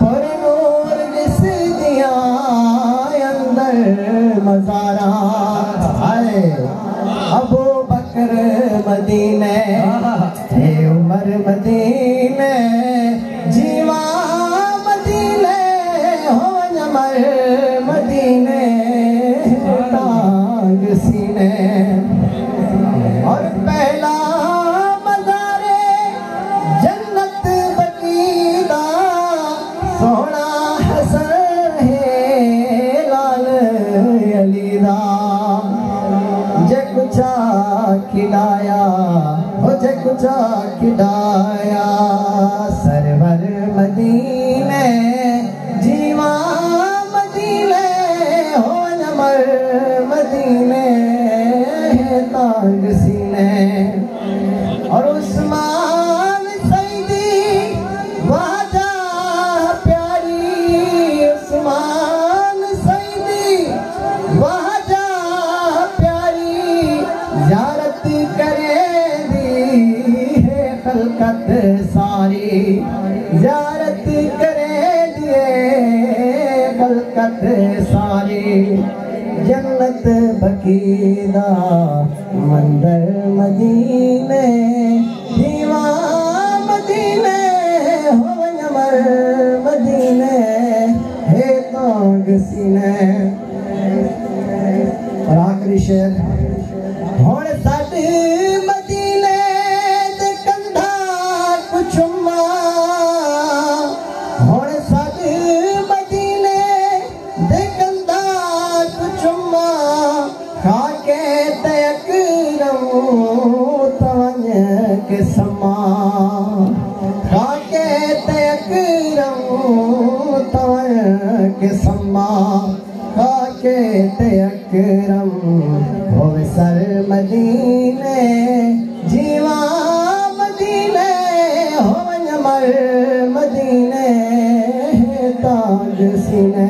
पर नूर जिस दिया अंदर मज़ारा आए अबू बकर मदीने हे उमर मदीने जीवा मदीने हो नमर मदीने तांग सीने और पहला मज़ारे जन्नत बकीदा सोना हसन है लाल अलीदा जे कुछा खिलाया हो जे कुछा खिलाया सरवर मदीने जीवा मदीने हो नमर मदीने तांग सीने और उस्मान सईदी वाजा प्यारी उस्मान सईदी वाजा प्यारी ज़ियारत करे दी है खलकत सारी ज़ियारत करे दिए खलकत सारी जन्नत बकीदा मंदर मदीने दीवा मदीने हो नमर मदीने हे तांग सीने। और आखिरी शेर हुण साडे मदीने दे कंधा कुछुमा हुण साडे मदीने दे कंधा कुछुमा खाके तयकरम तवंज के समा खाके तयकरम तवंज के समा खाके तयकरम हो सर मदीने जीवा मदीने हो नमर मदीने तांग सीने।